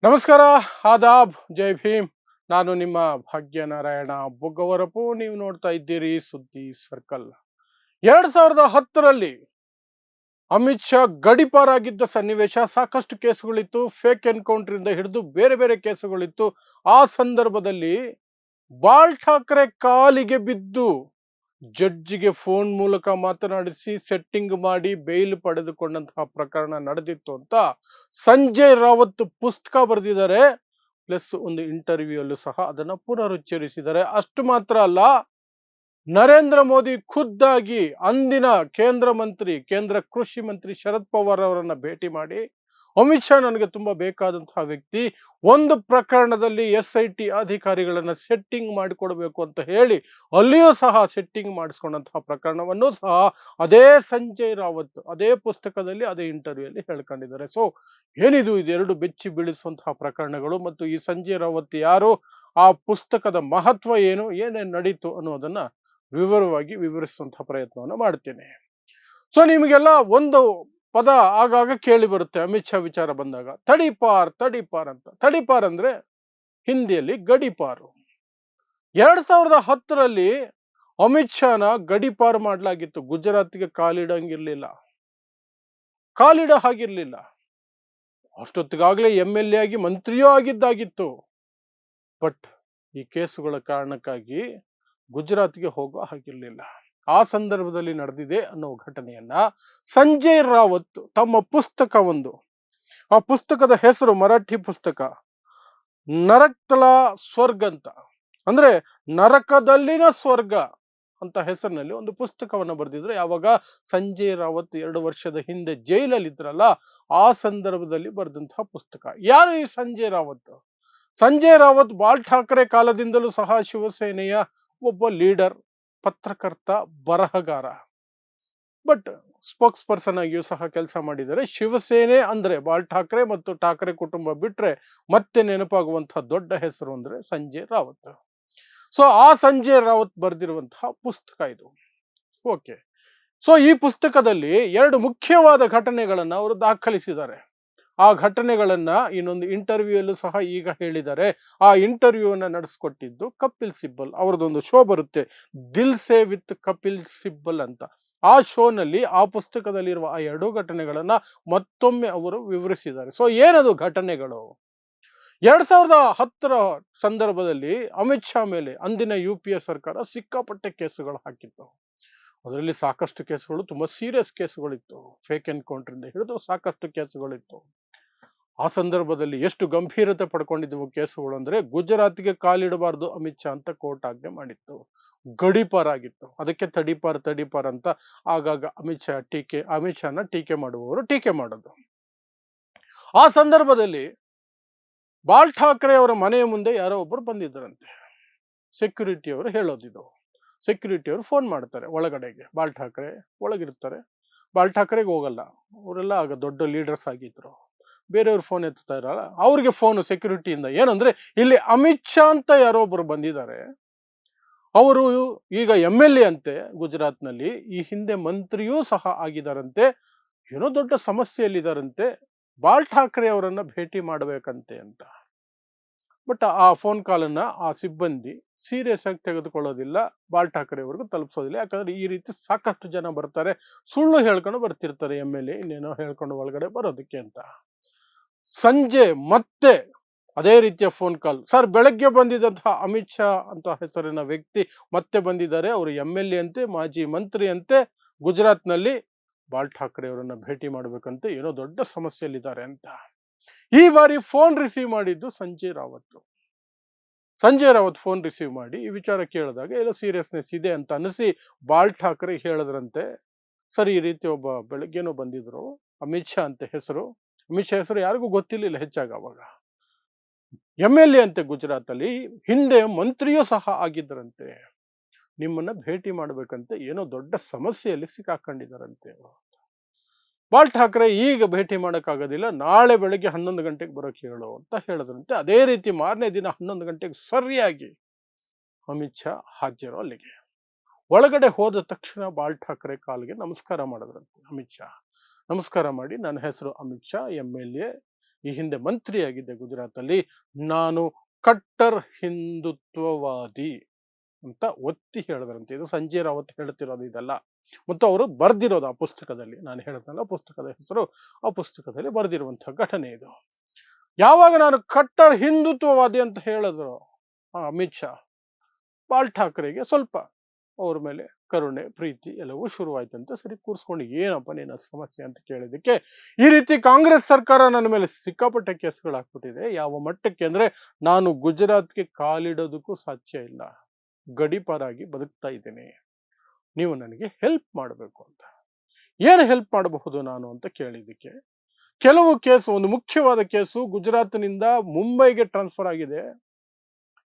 ನಮಸ್ಕಾರ, ಆದಾಬ್, ಜೈ ಭೀಮ್. ನಾನು ನಿಮ್ಮ ಭಾಗ್ಯನಾರಾಯಣ ಬೊಗ್ಗವರಪು. ನೀವು ನೋಡ್ತಾ ಇದ್ದೀರಿ ಸುದ್ದಿ ಸರ್ಕಲ್. 2010ರಲ್ಲಿ ಅಮಿತ್ ಶಾ ಗಡಿಪಾರಾಗಿದ್ದ ಸನ್ನಿವೇಶ, ಸಾಕಷ್ಟು ಕೇಸುಗಳಿತ್ತು. ಫೇಕ್ ಎನ್ಕೌಂಟರ್ ಇಂದ ಹಿಡಿದು ಬೇರೆ ಬೇರೆ ಕೇಸುಗಳಿತ್ತು. ಆ ಸಂದರ್ಭದಲ್ಲಿ ಬಾಳ್ ಠಾಕ್ರೆ ಕಾಲಿಗೆ ಬಿದ್ದು ಜಡ್ಜಿಗೆ ಫೋನ್ ಮೂಲಕ ಮಾತನಾಡಿಸಿ ಸೆಟ್ಟಿಂಗ್ ಮಾಡಿ ಬೇಲ್ ಪಡೆದುಕೊಂಡಂತಹ ಪ್ರಕರಣ ನಡೆದಿತ್ತು ಅಂತ ಸಂಜಯ್ ರಾವತ್ ಪುಸ್ತಕ ಬರೆದಿದ್ದಾರೆ. ಪ್ಲಸ್ ಒಂದು ಇಂಟರ್ವ್ಯೂ ಅಲ್ಲೂ ಸಹ ಅದನ್ನ ಪುನರುಚ್ಚರಿಸಿದ್ದಾರೆ. ಅಷ್ಟು ಮಾತ್ರ ಅಲ್ಲ, ನರೇಂದ್ರ ಮೋದಿ ಖುದ್ದಾಗಿ ಅಂದಿನ ಕೇಂದ್ರ ಕೃಷಿ ಮಂತ್ರಿ ಶರದ್ ಪವಾರ್ ಅವರನ್ನ ಭೇಟಿ ಮಾಡಿ, ಅಮಿತ್ ಶಾ ನನಗೆ ತುಂಬಾ ಬೇಕಾದಂತಹ ವ್ಯಕ್ತಿ, ಒಂದು ಪ್ರಕರಣದಲ್ಲಿ SIT ಅಧಿಕಾರಿಗಳನ್ನ ಸೆಟ್ಟಿಂಗ್ ಮಾಡಿಕೊಡ್ಬೇಕು ಅಂತ ಹೇಳಿ ಅಲ್ಲಿಯೂ ಸಹ ಸೆಟ್ಟಿಂಗ್ ಮಾಡಿಸ್ಕೊಂಡಂತಹ ಪ್ರಕರಣವನ್ನು ಸಹ ಅದೇ ಸಂಜಯ್ ರಾವತ್ ಅದೇ ಪುಸ್ತಕದಲ್ಲಿ ಅದೇ ಇಂಟರ್ವ್ಯೂಲ್ಲಿ ಹೇಳ್ಕೊಂಡಿದ್ದಾರೆ. ಸೊ ಏನಿದು, ಇದೆರಡು ಬೆಚ್ಚಿ ಬೀಳಿಸುವಂತಹ ಪ್ರಕರಣಗಳು ಮತ್ತು ಈ ಸಂಜಯ್ ರಾವತ್ ಯಾರು, ಆ ಪುಸ್ತಕದ ಮಹತ್ವ ಏನು, ಏನೇನು ನಡೀತು ಅನ್ನೋದನ್ನ ವಿವರವಾಗಿ ವಿವರಿಸುವಂತಹ ಪ್ರಯತ್ನವನ್ನು ಮಾಡ್ತೇನೆ. ಸೊ ನಿಮಗೆಲ್ಲ ಒಂದು ಪದ ಆಗಾಗ ಕೇಳಿ ಬರುತ್ತೆ ಅಮಿತ್ ಶಾ ವಿಚಾರ ಬಂದಾಗ, ತಡಿಪಾರ್ ತಡಿಪಾರ್ ಅಂತ. ತಡಿಪಾರ್ ಅಂದ್ರೆ ಹಿಂದಿಯಲ್ಲಿ ಗಡಿಪಾರು. 2010ರಲ್ಲಿ ಅಮಿತ್ ಶಾನ ಗಡಿಪಾರು ಮಾಡಲಾಗಿತ್ತು. ಗುಜರಾತ್ಗೆ ಕಾಲಿಡಂಗಿರ್ಲಿಲ್ಲ, ಕಾಲಿಡ ಹಾಗಿರ್ಲಿಲ್ಲ. ಅಷ್ಟೊತ್ತಿಗಾಗಲೇ MLA ಆಗಿ ಮಂತ್ರಿಯೂ ಆಗಿದ್ದಾಗಿತ್ತು. ಬಟ್ ಈ ಕೇಸುಗಳ ಕಾರಣಕ್ಕಾಗಿ ಗುಜರಾತ್ಗೆ ಹೋಗೋ ಹಾಗಿರ್ಲಿಲ್ಲ. ಆ ಸಂದರ್ಭದಲ್ಲಿ ನಡೆದಿದೆ ಅನ್ನೋ ಘಟನೆಯನ್ನ ಸಂಜಯ್ ರಾವತ್ ತಮ್ಮ ಪುಸ್ತಕ ಒಂದು, ಆ ಪುಸ್ತಕದ ಹೆಸರು ಮರಾಠಿ ಪುಸ್ತಕ ನರಕ್ತಲ ಸ್ವರ್ಗ ಅಂತ, ಅಂದ್ರೆ ನರಕದಲ್ಲಿನ ಸ್ವರ್ಗ ಅಂತ ಹೆಸರಿನಲ್ಲಿ ಒಂದು ಪುಸ್ತಕವನ್ನು ಬರೆದಿದ್ರು. ಯಾವಾಗ ಸಂಜಯ್ ರಾವತ್ 2 ವರ್ಷದ ಹಿಂದೆ ಜೈಲಲ್ಲಿ ಇದ್ರಲ್ಲ, ಆ ಸಂದರ್ಭದಲ್ಲಿ ಬರೆದಂತಹ ಪುಸ್ತಕ. ಯಾರು ಈ ಸಂಜಯ್ ರಾವತ್? ಸಂಜಯ್ ರಾವತ್ ಬಾಳ್ ಠಾಕ್ರೆ ಕಾಲದಿಂದಲೂ ಸಹ ಶಿವಸೇನೆಯ ಒಬ್ಬ ಲೀಡರ್, ಪತ್ರಕರ್ತ, ಬರಹಗಾರ. ಬಟ್ ಸ್ಪೋಕ್ಸ್ ಪರ್ಸನ್ ಆಗಿಯೂ ಸಹ ಕೆಲಸ ಮಾಡಿದ್ದಾರೆ. ಶಿವಸೇನೆ ಅಂದ್ರೆ ಬಾಳ್ ಠಾಕ್ರೆ ಮತ್ತು ಠಾಕ್ರೆ ಕುಟುಂಬ ಬಿಟ್ರೆ ಮತ್ತೆ ನೆನಪಾಗುವಂತಹ ದೊಡ್ಡ ಹೆಸರು ಅಂದ್ರೆ ಸಂಜಯ್ ರಾವತ್. ಸೊ ಆ ಸಂಜಯ್ ರಾವತ್ ಬರೆದಿರುವಂತಹ ಪುಸ್ತಕ ಇದು. ಓಕೆ. ಸೊ ಈ ಪುಸ್ತಕದಲ್ಲಿ 2 ಮುಖ್ಯವಾದ ಘಟನೆಗಳನ್ನ ಅವರು ದಾಖಲಿಸಿದ್ದಾರೆ. ಆ ಘಟನೆಗಳನ್ನ ಇನ್ನೊಂದು ಇಂಟರ್ವ್ಯೂ ಅಲ್ಲೂ ಸಹ ಈಗ ಹೇಳಿದ್ದಾರೆ. ಆ ಇಂಟರ್ವ್ಯೂ ಅನ್ನ ನಡೆಸಿಕೊಟ್ಟಿದ್ದು ಕಪಿಲ್ ಸಿಬ್ಬಲ್. ಅವರದೊಂದು ಶೋ ಬರುತ್ತೆ, ದಿಲ್ ಸೇ ವಿತ್ ಕಪಿಲ್ ಸಿಬ್ಬಲ್ ಅಂತ. ಆ ಶೋನಲ್ಲಿ ಆ ಪುಸ್ತಕದಲ್ಲಿರುವ ಆ 2 ಘಟನೆಗಳನ್ನ ಮತ್ತೊಮ್ಮೆ ಅವರು ವಿವರಿಸಿದ್ದಾರೆ. ಸೊ ಏನದು ಘಟನೆಗಳು? 2010ರ ಸಂದರ್ಭದಲ್ಲಿ ಅಮಿತ್ ಶಾ ಮೇಲೆ ಅಂದಿನ UPA ಸರ್ಕಾರ ಸಿಕ್ಕಾಪಟ್ಟೆ ಕೇಸುಗಳು ಹಾಕಿತ್ತು. ಅದರಲ್ಲಿ ಸಾಕಷ್ಟು ಕೇಸುಗಳು ತುಂಬಾ ಸೀರಿಯಸ್ ಕೇಸುಗಳಿತ್ತು. ಫೇಕ್ ಎನ್ಕೌಂಟರ್ ಇಂದ ಹಿಡಿದು ಸಾಕಷ್ಟು ಕೇಸುಗಳಿತ್ತು. ಆ ಸಂದರ್ಭದಲ್ಲಿ ಎಷ್ಟು ಗಂಭೀರತೆ ಪಡ್ಕೊಂಡಿದ್ದವು ಕೇಸುಗಳು ಅಂದ್ರೆ, ಗುಜರಾತ್ಗೆ ಕಾಲಿಡಬಾರ್ದು ಅಮಿತ್ ಶಾ ಅಂತ ಕೋರ್ಟ್ ಆಜ್ಞೆ ಮಾಡಿತ್ತು. ಗಡಿಪಾರ್ ಆಗಿತ್ತು. ಅದಕ್ಕೆ ತಡಿಪಾರ್ ಅಂತ ಆಗಾಗ ಅಮಿತ್ ಶಾನ ಟೀಕೆ ಮಾಡುವವರು ಟೀಕೆ ಮಾಡೋದು. ಆ ಸಂದರ್ಭದಲ್ಲಿ ಬಾಳ್ ಠಾಕ್ರೆ ಅವರ ಮನೆಯ ಮುಂದೆ ಯಾರೋ ಒಬ್ಬರು ಬಂದಿದ್ದರಂತೆ. ಸೆಕ್ಯೂರಿಟಿ ಅವರು ಹೇಳೋದಿದು. ಸೆಕ್ಯೂರಿಟಿ ಅವರು ಫೋನ್ ಮಾಡ್ತಾರೆ ಒಳಗಡೆಗೆ. ಬಾಳ್ ಠಾಕ್ರೆ ಒಳಗಿರ್ತಾರೆ. ಬಾಳ್ ಠಾಕ್ರೆಗೆ ಹೋಗಲ್ಲ, ಅವರೆಲ್ಲ ಆಗ ದೊಡ್ಡ ಲೀಡರ್ಸ್ ಆಗಿದ್ರು. ಬೇರೆಯವ್ರು ಫೋನ್ ಎತ್ತಾ ಇರಲ್ಲ, ಅವ್ರಿಗೆ ಫೋನ್ ಸೆಕ್ಯೂರಿಟಿಯಿಂದ. ಏನಂದ್ರೆ, ಇಲ್ಲಿ ಅಮಿತ್ ಶಾ ಅಂತ ಯಾರೋ ಒಬ್ರು ಬಂದಿದ್ದಾರೆ, ಅವರು ಈಗ MLA ಅಂತೆ ಗುಜರಾತ್ನಲ್ಲಿ, ಈ ಹಿಂದೆ ಮಂತ್ರಿಯೂ ಸಹ ಆಗಿದಾರಂತೆ, ಏನೋ ದೊಡ್ಡ ಸಮಸ್ಯೆಯಲ್ಲಿದ್ದಾರಂತೆ, ಬಾಳ್ ಠಾಕ್ರೆ ಅವರನ್ನ ಭೇಟಿ ಮಾಡಬೇಕಂತೆ ಅಂತ. ಬಟ್ ಆ ಫೋನ್ ಕಾಲನ್ನ ಆ ಸಿಬ್ಬಂದಿ ಸೀರಿಯಸ್ ಆಗಿ ತೆಗೆದುಕೊಳ್ಳೋದಿಲ್ಲ, ಬಾಳ್ ಠಾಕ್ರೆ ಅವರಿಗೂ ತಲುಪಿಸೋದಿಲ್ಲ. ಯಾಕಂದ್ರೆ ಈ ರೀತಿ ಸಾಕಷ್ಟು ಜನ ಬರ್ತಾರೆ, ಸುಳ್ಳು ಹೇಳ್ಕೊಂಡು ಬರ್ತಿರ್ತಾರೆ MLA, ಇನ್ನೇನೋ ಹೇಳ್ಕೊಂಡು ಒಳಗಡೆ ಬರೋದಕ್ಕೆ ಅಂತ. ಸಂಜೆ ಮತ್ತೆ ಅದೇ ರೀತಿಯ ಫೋನ್ ಕಾಲ್. ಸರ್, ಬೆಳಗ್ಗೆ ಬಂದಿದ್ದಂತಹ ಅಮಿತ್ ಶಾ ಅಂತ ಹೆಸರಿನ ವ್ಯಕ್ತಿ ಮತ್ತೆ ಬಂದಿದ್ದಾರೆ, ಅವರು MLA ಅಂತೆ, ಮಾಜಿ ಮಂತ್ರಿ ಅಂತೆ, ಗುಜರಾತ್ನಲ್ಲಿ ಬಾಳ್ ಠಾಕ್ರೆ ಅವರನ್ನ ಭೇಟಿ ಮಾಡ್ಬೇಕಂತೆ, ಏನೋ ದೊಡ್ಡ ಸಮಸ್ಯೆಯಲ್ಲಿದ್ದಾರೆ ಅಂತ. ಈ ಬಾರಿ ಫೋನ್ ರಿಸೀವ್ ಮಾಡಿದ್ದು ಸಂಜಯ್ ರಾವತ್. ಸಂಜಯ್ ರಾವತ್ ಫೋನ್ ರಿಸೀವ್ ಮಾಡಿ ಈ ವಿಚಾರ ಕೇಳಿದಾಗ ಏನೋ ಸೀರಿಯಸ್ನೆಸ್ ಇದೆ ಅಂತ ಅನಿಸಿ ಬಾಳ್ ಠಾಕ್ರೆ ಹೇಳಿದ್ರಂತೆ, ಸರ್ ಈ ರೀತಿ ಒಬ್ಬ ಬೆಳಗ್ಗೆನೋ ಬಂದಿದ್ರು, ಅಮಿತ್ ಶಾ ಅಂತ ಹೆಸರು. ಅಮಿತ್ ಶಾ ಹೆಸರು ಯಾರಿಗೂ ಗೊತ್ತಿರಲಿಲ್ಲ ಹೆಚ್ಚಾಗಿ ಅವಾಗ. MLA ಅಂತೆ ಗುಜರಾತ್ ಅಲ್ಲಿ, ಹಿಂದೆ ಮಂತ್ರಿಯೂ ಸಹ ಆಗಿದ್ದರಂತೆ, ನಿಮ್ಮನ್ನ ಭೇಟಿ ಮಾಡ್ಬೇಕಂತೆ, ಏನೋ ದೊಡ್ಡ ಸಮಸ್ಯೆಯಲ್ಲಿ ಸಿಕ್ಕಾಕೊಂಡಿದ್ದಾರಂತೆ. ಬಾಳ್ ಠಾಕ್ರೆ ಈಗ ಭೇಟಿ ಮಾಡೋಕ್ಕಾಗೋದಿಲ್ಲ, ನಾಳೆ ಬೆಳಗ್ಗೆ 11 ಗಂಟೆಗೆ ಬರೋಕೆ ಹೇಳು ಅಂತ ಹೇಳಿದ್ರಂತೆ. ಅದೇ ರೀತಿ ಮಾರನೇ ದಿನ 11 ಗಂಟೆಗೆ ಸರಿಯಾಗಿ ಅಮಿತ್ ಶಾ ಹಾಜರು ಅಲ್ಲಿಗೆ. ಒಳಗಡೆ ಹೋದ ತಕ್ಷಣ ಬಾಳ್ ಠಾಕ್ರೆ ಕಾಲಿಗೆ ನಮಸ್ಕಾರ ಮಾಡಿದ್ರಂತೆ ಅಮಿತ್ ಶಾ. ನಮಸ್ಕಾರ ಮಾಡಿ, ನನ್ನ ಹೆಸರು ಅಮಿತ್ ಶಾ, MLA, ಈ ಹಿಂದೆ ಮಂತ್ರಿಯಾಗಿದ್ದೆ ಗುಜರಾತಲ್ಲಿ. ನಾನು ಕಟ್ಟರ್ ಹಿಂದುತ್ವವಾದಿ ಅಂತ ಒತ್ತಿ ಹೇಳಿದ್ರಂತೆ. ಇದು ಸಂಜಯ್ ರಾವತ್ ಹೇಳ್ತಿರೋದು ಇದೆಲ್ಲ. ಮತ್ತು ಅವರು ಬರ್ದಿರೋದು ಆ ಪುಸ್ತಕದಲ್ಲಿ. ನಾನು ಹೇಳಿದ್ನಲ್ಲ ಪುಸ್ತಕದ ಹೆಸರು, ಆ ಪುಸ್ತಕದಲ್ಲಿ ಬರೆದಿರುವಂತಹ ಘಟನೆ ಇದು. ಯಾವಾಗ ನಾನು ಕಟ್ಟರ್ ಹಿಂದುತ್ವವಾದಿ ಅಂತ ಹೇಳಿದ್ರು ಅಮಿತ್ ಶಾ, ಬಾಲ್ ಠಾಕ್ರೆಗೆ ಸ್ವಲ್ಪ ಅವ್ರ ಮೇಲೆ ಕರುಣೆ, ಪ್ರೀತಿ ಎಲ್ಲವೂ ಶುರುವಾಯ್ತಂತೆ. ಸರಿ ಕೂರಿಸ್ಕೊಂಡು, ಏನಪ್ಪ ನಿನ್ನ ಸಮಸ್ಯೆ ಅಂತ ಕೇಳಿದಕ್ಕೆ, ಈ ರೀತಿ ಕಾಂಗ್ರೆಸ್ ಸರ್ಕಾರ ನನ್ನ ಮೇಲೆ ಸಿಕ್ಕಾಪಟ್ಟೆ ಕೇಸ್ಗಳು ಹಾಕ್ಬಿಟ್ಟಿದೆ. ಯಾವ ಮಟ್ಟಕ್ಕೆ ಅಂದ್ರೆ, ನಾನು ಗುಜರಾತ್ಗೆ ಕಾಲಿಡೋದಕ್ಕೂ ಸಾಧ್ಯ ಇಲ್ಲ, ಗಡಿಪಾರಾಗಿ ಬದುಕ್ತಾ ಇದ್ದೇನೆ, ನೀವು ನನಗೆ ಹೆಲ್ಪ್ ಮಾಡಬೇಕು ಅಂತ. ಏನು ಹೆಲ್ಪ್ ಮಾಡಬಹುದು ನಾನು ಅಂತ ಕೇಳಿದ್ದಕ್ಕೆ, ಕೆಲವು ಕೇಸು, ಒಂದು ಮುಖ್ಯವಾದ ಕೇಸು ಗುಜರಾತ್ನಿಂದ ಮುಂಬೈಗೆ ಟ್ರಾನ್ಸ್ಫರ್ ಆಗಿದೆ.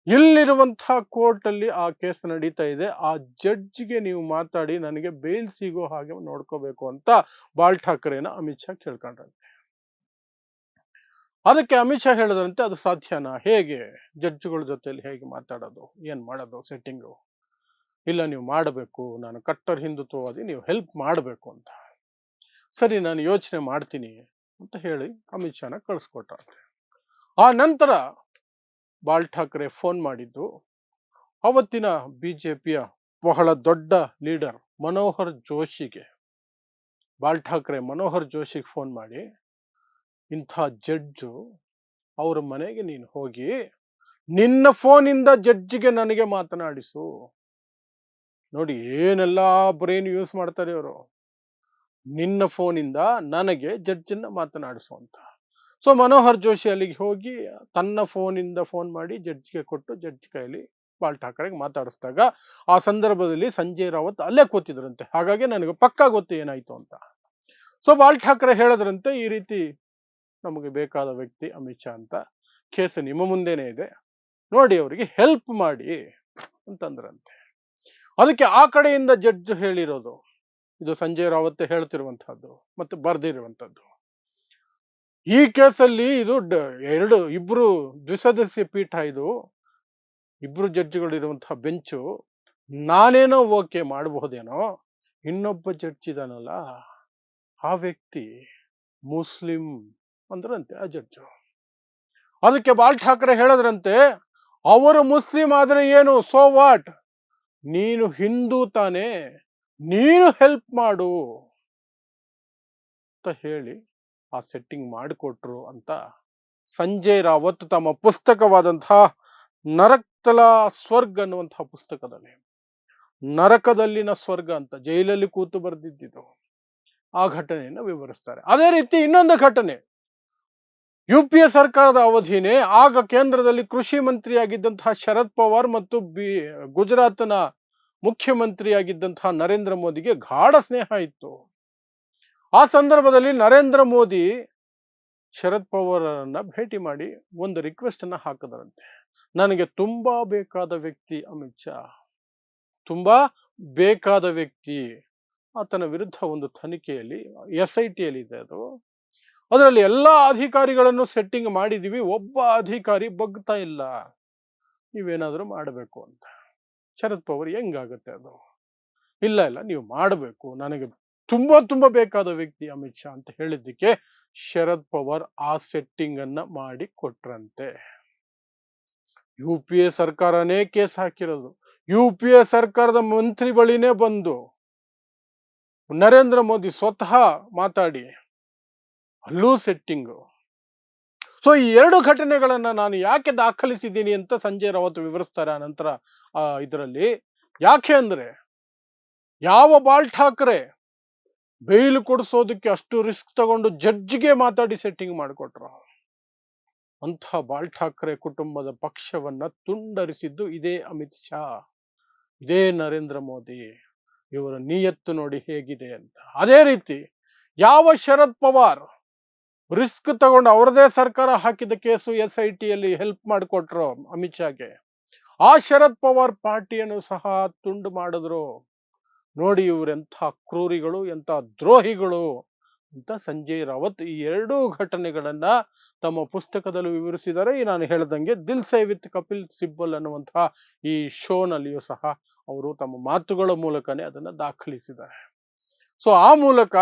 ಇಲ್ಲಿರುವಂತಹ ಕೋರ್ಟ್ ಅಲ್ಲಿ ಆ ಕೇಸ್ ನಡೀತಾ ಇದೆ. ಆ ಜಡ್ಜ್ಗೆ ನೀವು ಮಾತಾಡಿ ನನಗೆ ಬೇಲ್ ಸಿಗೋ ಹಾಗೆ ನೋಡ್ಕೋಬೇಕು ಅಂತ ಬಾಲ್ ಠಾಕ್ರೆನ ಅಮಿತ್ ಶಾ ಕೇಳ್ಕೊಂಡ್ರಂತೆ. ಅದಕ್ಕೆ ಅಮಿತ್ ಶಾ ಹೇಳಿದ್ರಂತೆ, ಅದು ಸಾಧ್ಯನಾ, ಹೇಗೆ ಜಡ್ಜ್ಗಳ ಜೊತೆಲಿ ಹೇಗೆ ಮಾತಾಡೋದು, ಏನ್ ಮಾಡೋದು ಸೆಟ್ಟಿಂಗು, ಇಲ್ಲ ನೀವು ಮಾಡಬೇಕು, ನಾನು ಕಟ್ಟರ್ ಹಿಂದುತ್ವವಾದಿ, ನೀವು ಹೆಲ್ಪ್ ಮಾಡಬೇಕು ಅಂತ. ಸರಿ ನಾನು ಯೋಚನೆ ಮಾಡ್ತೀನಿ ಅಂತ ಹೇಳಿ ಅಮಿತ್ ಶಾನ ಕಳಿಸ್ಕೊಟ್ರಂತೆ. ಆ ನಂತರ ಬಾಲ್ ಠಾಕ್ರೆ ಫೋನ್ ಮಾಡಿದ್ದು ಅವತ್ತಿನ ಬಿಜೆಪಿಯ ಬಹಳ ದೊಡ್ಡ ಲೀಡರ್ ಮನೋಹರ್ ಜೋಶಿಗೆ. ಬಾಲ್ ಠಾಕ್ರೆ ಮನೋಹರ್ ಜೋಶಿಗೆ ಫೋನ್ ಮಾಡಿ, ಇಂಥ ಜಡ್ಜು ಅವ್ರ ಮನೆಗೆ ನೀನು ಹೋಗಿ ನಿನ್ನ ಫೋನಿಂದ ಜಡ್ಜಿಗೆ ನನಗೆ ಮಾತನಾಡಿಸು. ನೋಡಿ ಏನೆಲ್ಲ ಬ್ರೈನ್ ಯೂಸ್ ಮಾಡ್ತಾರೆ ಇವರು. ನಿನ್ನ ಫೋನಿಂದ ನನಗೆ ಜಡ್ಜನ್ನ ಮಾತನಾಡಿಸು ಅಂತ. ಸೊ ಮನೋಹರ್ ಜೋಶಿ ಅಲ್ಲಿಗೆ ಹೋಗಿ ತನ್ನ ಫೋನಿಂದ ಫೋನ್ ಮಾಡಿ ಜಡ್ಜ್ಗೆ ಕೊಟ್ಟು, ಜಡ್ಜ್ ಕೈಲಿ ಬಾಲ್ ಠಾಕ್ರೆಗೆ ಮಾತಾಡಿಸಿದಾಗ, ಆ ಸಂದರ್ಭದಲ್ಲಿ ಸಂಜಯ್ ರಾವತ್ ಅಲ್ಲೇ ಕೂತಿದ್ರಂತೆ. ಹಾಗಾಗಿ ನನಗೆ ಪಕ್ಕಾ ಗೊತ್ತು ಏನಾಯ್ತು ಅಂತ. ಸೊ ಬಾಲ್ ಠಾಕ್ರೆ ಹೇಳಿದ್ರಂತೆ, ಈ ರೀತಿ ನಮಗೆ ಬೇಕಾದ ವ್ಯಕ್ತಿ ಅಮಿತ್ ಶಾ ಅಂತ, ಕೇಸ್ ನಿಮ್ಮ ಮುಂದೆನೇ ಇದೆ, ನೋಡಿ ಅವರಿಗೆ ಹೆಲ್ಪ್ ಮಾಡಿ ಅಂತಂದ್ರಂತೆ. ಅದಕ್ಕೆ ಆ ಕಡೆಯಿಂದ ಜಡ್ಜ್ ಹೇಳಿರೋದು, ಇದು ಸಂಜಯ್ ರಾವತ್ ಹೇಳ್ತಿರುವಂತಹದ್ದು ಮತ್ತು ಬರ್ದಿರುವಂತದ್ದು, ಈ ಕೇಸಲ್ಲಿ ಇದು ಇಬ್ರು ದ್ವಿಸದಸ್ಯ ಪೀಠ, ಇದು ಇಬ್ರು ಜಡ್ಜ್ಗಳಿರುವಂತಹ ಬೆಂಚು, ನಾನೇನೋ ಓಕೆ ಮಾಡಬಹುದೇನೋ, ಇನ್ನೊಬ್ಬ ಜಡ್ಜ್ ಇದಾನಲ್ಲ ಆ ವ್ಯಕ್ತಿ ಮುಸ್ಲಿಂ ಅಂದ್ರಂತೆ ಆ ಜಡ್ಜು. ಅದಕ್ಕೆ ಬಾಲ್ ಠಾಕ್ರೆ ಹೇಳದ್ರಂತೆ, ಅವರು ಮುಸ್ಲಿಂ ಆದ್ರೆ ಏನು, ಸೋ ವಾಟ್, ನೀನು ಹಿಂದೂ ತಾನೇ, ನೀನು ಹೆಲ್ಪ್ ಮಾಡು ಅಂತ ಹೇಳಿ ಆ ಸೆಟ್ಟಿಂಗ್ ಮಾಡಿಕೊಟ್ರು ಅಂತ ಸಂಜಯ್ ರಾವತ್ ತಮ್ಮ ಪುಸ್ತಕವಾದಂತಹ ನರಕತಲ ಸ್ವರ್ಗ ಅನ್ನುವಂತಹ ಪುಸ್ತಕದಲ್ಲಿ, ನರಕದಲ್ಲಿನ ಸ್ವರ್ಗ ಅಂತ ಜೈಲಲ್ಲಿ ಕೂತು ಬರೆದಿದ್ದು ಆ ಘಟನೆಯನ್ನು ವಿವರಿಸ್ತಾರೆ. ಅದೇ ರೀತಿ ಇನ್ನೊಂದು ಘಟನೆ, UPA ಸರ್ಕಾರದ ಅವಧಿನೇ ಆಗ ಕೇಂದ್ರದಲ್ಲಿ ಕೃಷಿ ಮಂತ್ರಿಯಾಗಿದ್ದಂತಹ ಶರದ್ ಪವಾರ್ ಮತ್ತು ಗುಜರಾತ್ನ ಮುಖ್ಯಮಂತ್ರಿಯಾಗಿದ್ದಂತಹ ನರೇಂದ್ರ ಮೋದಿಗೆ ಗಾಢ ಸ್ನೇಹ ಇತ್ತು. ಆ ಸಂದರ್ಭದಲ್ಲಿ ನರೇಂದ್ರ ಮೋದಿ ಶರದ್ ಪವಾರನ್ನ ಭೇಟಿ ಮಾಡಿ ಒಂದು ರಿಕ್ವೆಸ್ಟ್ ಅನ್ನ ಹಾಕಿದರಂತೆ, ನನಗೆ ತುಂಬಾ ಬೇಕಾದ ವ್ಯಕ್ತಿ ಅಮಿತ್ ಶಾ, ತುಂಬಾ ಬೇಕಾದ ವ್ಯಕ್ತಿ, ಆತನ ವಿರುದ್ಧ ಒಂದು ತನಿಖೆಯಲ್ಲಿ SIT ಅಲ್ಲಿ ಇದೆ ಅದು, ಅದರಲ್ಲಿ ಎಲ್ಲಾ ಅಧಿಕಾರಿಗಳನ್ನು ಸೆಟ್ಟಿಂಗ್ ಮಾಡಿದೀವಿ, ಒಬ್ಬ ಅಧಿಕಾರಿ ಬಗ್ತಾ ಇಲ್ಲ, ನೀವೇನಾದ್ರೂ ಮಾಡಬೇಕು ಅಂತ. ಶರದ್ ಪವಾರ್ ಹೆಂಗಾಗುತ್ತೆ ಅದು, ಇಲ್ಲ ಇಲ್ಲ ನೀವು ಮಾಡಬೇಕು, ನನಗೆ ತುಂಬಾ ಬೇಕಾದ ವ್ಯಕ್ತಿ ಅಮಿತ್ ಶಾ ಅಂತ ಹೇಳಿದ್ದಕ್ಕೆ ಶರದ್ ಪವಾರ್ ಆ ಸೆಟ್ಟಿಂಗ್ ಅನ್ನ ಮಾಡಿ ಕೊಟ್ರಂತೆ. UPA ಸರ್ಕಾರನೇ ಕೇಸ್ ಹಾಕಿರೋದು, UPA ಸರ್ಕಾರದ ಮಂತ್ರಿ ಬಳಿನೇ ಬಂದು ನರೇಂದ್ರ ಮೋದಿ ಸ್ವತಃ ಮಾತಾಡಿ ಅಲ್ಲೂ ಸೆಟ್ಟಿಂಗು. ಸೊ ಈ ಎರಡು ಘಟನೆಗಳನ್ನ ನಾನು ಯಾಕೆ ದಾಖಲಿಸಿದ್ದೀನಿ ಅಂತ ಸಂಜಯ್ ರಾವತ್ ವಿವರಿಸ್ತಾರೆ ಆ ನಂತರ ಇದರಲ್ಲಿ. ಯಾಕೆ ಅಂದ್ರೆ, ಯಾವ ಬಾಲ್ ಠಾಕ್ರೆ ಬೇಲ್ ಕೊಡಿಸೋದಕ್ಕೆ ಅಷ್ಟು ರಿಸ್ಕ್ ತಗೊಂಡು ಜಡ್ಜ್ಗೆ ಮಾತಾಡಿ ಸೆಟ್ಟಿಂಗ್ ಮಾಡಿಕೊಟ್ರು, ಅಂಥ ಬಾಲ್ ಠಾಕ್ರೆ ಕುಟುಂಬದ ಪಕ್ಷವನ್ನ ತುಂಡರಿಸಿದ್ದು ಇದೇ ಅಮಿತ್ ಶಾ, ಇದೇ ನರೇಂದ್ರ ಮೋದಿ. ಇವರ ನಿಯತ್ತು ನೋಡಿ ಹೇಗಿದೆ ಅಂತ. ಅದೇ ರೀತಿ ಯಾವ ಶರದ್ ಪವಾರ್ ರಿಸ್ಕ್ ತಗೊಂಡು ಅವರದೇ ಸರ್ಕಾರ ಹಾಕಿದ ಕೇಸು SIT ಅಲ್ಲಿ ಹೆಲ್ಪ್ ಮಾಡಿಕೊಟ್ರು ಅಮಿತ್ ಶಾಗೆ, ಆ ಶರದ್ ಪವಾರ್ ಪಾರ್ಟಿಯನ್ನು ಸಹ ತುಂಡು ಮಾಡಿದ್ರು. ನೋಡಿ ಇವರೆಂಥ ಕ್ರೂರಿಗಳು, ಎಂಥ ದ್ರೋಹಿಗಳು ಅಂತ ಸಂಜಯ್ ರಾವತ್ ಈ ಎರಡೂ ಘಟನೆಗಳನ್ನ ತಮ್ಮ ಪುಸ್ತಕದಲ್ಲಿ ವಿವರಿಸಿದ್ದಾರೆ. ನಾನು ಹೇಳ್ದಂಗೆ ದಿಲ್ ಸೇ ವಿತ್ ಕಪಿಲ್ ಸಿಬ್ಬಲ್ ಅನ್ನುವಂತಹ ಈ ಶೋನಲ್ಲಿಯೂ ಸಹ ಅವರು ತಮ್ಮ ಮಾತುಗಳ ಮೂಲಕನೇ ಅದನ್ನ ದಾಖಲಿಸಿದ್ದಾರೆ. ಸೊ ಆ ಮೂಲಕ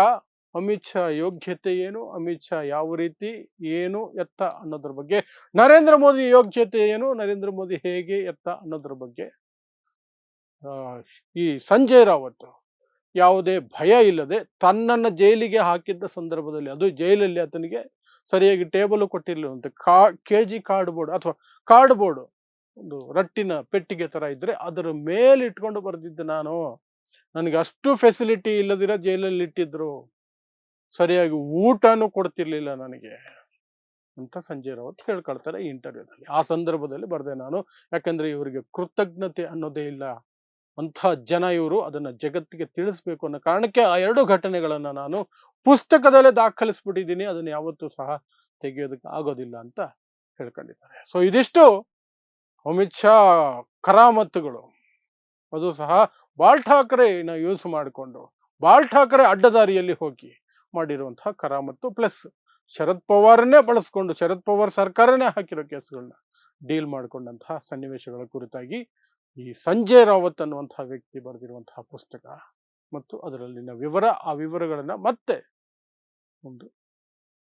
ಅಮಿತ್ ಶಾ ಯೋಗ್ಯತೆ ಏನು, ಅಮಿತ್ ಶಾ ಯಾವ ರೀತಿ, ಏನು, ಎತ್ತ ಅನ್ನೋದ್ರ ಬಗ್ಗೆ, ನರೇಂದ್ರ ಮೋದಿ ಯೋಗ್ಯತೆ ಏನು, ನರೇಂದ್ರ ಮೋದಿ ಹೇಗೆ, ಎತ್ತ ಅನ್ನೋದ್ರ ಬಗ್ಗೆ ಆ, ಈ ಸಂಜಯ್ ರಾವತ್ ಯಾವುದೇ ಭಯ ಇಲ್ಲದೆ ತನ್ನನ್ನು ಜೈಲಿಗೆ ಹಾಕಿದ್ದ ಸಂದರ್ಭದಲ್ಲಿ, ಅದು ಜೈಲಲ್ಲಿ ಆತನಿಗೆ ಸರಿಯಾಗಿ ಟೇಬಲ್ ಕೊಟ್ಟಿರಲಿಲ್ಲಂತೆ, ಕೆಜಿ ಕಾರ್ಡ್ಬೋರ್ಡ್ ಅಥವಾ ಕಾರ್ಡ್ಬೋರ್ಡ್, ಒಂದು ರಟ್ಟಿನ ಪೆಟ್ಟಿಗೆ ತರ ಇದ್ರೆ ಅದರ ಮೇಲೆ ಇಟ್ಕೊಂಡು ಬರ್ದಿದ್ದೆ ನಾನು, ನನಗೆ ಅಷ್ಟು ಫೆಸಿಲಿಟಿ ಇಲ್ಲದಿರ ಜೈಲಲ್ಲಿ ಇಟ್ಟಿದ್ರು, ಸರಿಯಾಗಿ ಊಟನೂ ಕೊಡ್ತಿರ್ಲಿಲ್ಲ ನನಗೆ ಅಂತ ಸಂಜಯ್ ರಾವತ್ ಹೇಳ್ಕೊಳ್ತಾರೆ ಈ ಇಂಟರ್ವ್ಯೂದಲ್ಲಿ. ಆ ಸಂದರ್ಭದಲ್ಲಿ ಬರ್ದೆ ನಾನು, ಯಾಕಂದ್ರೆ ಇವರಿಗೆ ಕೃತಜ್ಞತೆ ಅನ್ನೋದೇ ಇಲ್ಲ, ಅಂಥ ಜನ ಇವರು, ಅದನ್ನ ಜಗತ್ತಿಗೆ ತಿಳಿಸ್ಬೇಕು ಅನ್ನೋ ಕಾರಣಕ್ಕೆ ಆ ಎರಡು ಘಟನೆಗಳನ್ನ ನಾನು ಪುಸ್ತಕದಲ್ಲೇ ದಾಖಲಿಸ್ಬಿಟ್ಟಿದ್ದೀನಿ, ಅದನ್ನ ಯಾವತ್ತೂ ಸಹ ತೆಗೆಯೋದಕ್ಕೆ ಆಗೋದಿಲ್ಲ ಅಂತ ಹೇಳ್ಕೊಂಡಿದ್ದಾರೆ. ಸೊ ಇದಿಷ್ಟು ಅಮಿತ್ ಶಾ ಕರಾಮತ್ತುಗಳು, ಅದು ಸಹ ಬಾಲ್ ಠಾಕ್ರೆನ ಯೂಸ್ ಮಾಡಿಕೊಂಡು, ಬಾಲ್ ಠಾಕ್ರೆ ಅಡ್ಡದಾರಿಯಲ್ಲಿ ಹೋಗಿ ಮಾಡಿರುವಂತಹ ಕರಾಮತ್ತು, ಪ್ಲಸ್ ಶರದ್ ಪವಾರನ್ನೇ ಬಳಸ್ಕೊಂಡು, ಶರದ್ ಪವಾರ್ ಸರ್ಕಾರನೇ ಹಾಕಿರೋ ಕೇಸ್ಗಳನ್ನ ಡೀಲ್ ಮಾಡಿಕೊಂಡಂತಹ ಸನ್ನಿವೇಶಗಳ ಕುರಿತಾಗಿ ಈ ಸಂಜಯ್ ರಾವತ್ ಅನ್ನುವಂತಹ ವ್ಯಕ್ತಿ ಬರೆದಿರುವಂತಹ ಪುಸ್ತಕ ಮತ್ತು ಅದರಲ್ಲಿನ ವಿವರ, ಆ ವಿವರಗಳನ್ನ ಮತ್ತೆ ಒಂದು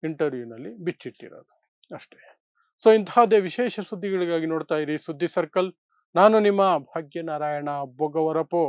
ಇಂಟರ್ವ್ಯೂನಲ್ಲಿ ಬಿಚ್ಚಿಟ್ಟಿರೋದು ಅಷ್ಟೇ. ಸೊ ಇಂತಹದೇ ವಿಶೇಷ ಸುದ್ದಿಗಳಿಗಾಗಿ ನೋಡ್ತಾ ಇರಿ ಸುದ್ದಿ ಸರ್ಕಲ್. ನಾನು ನಿಮ್ಮ ಭಾಗ್ಯನಾರಾಯಣ ಬೊಗವರಪು.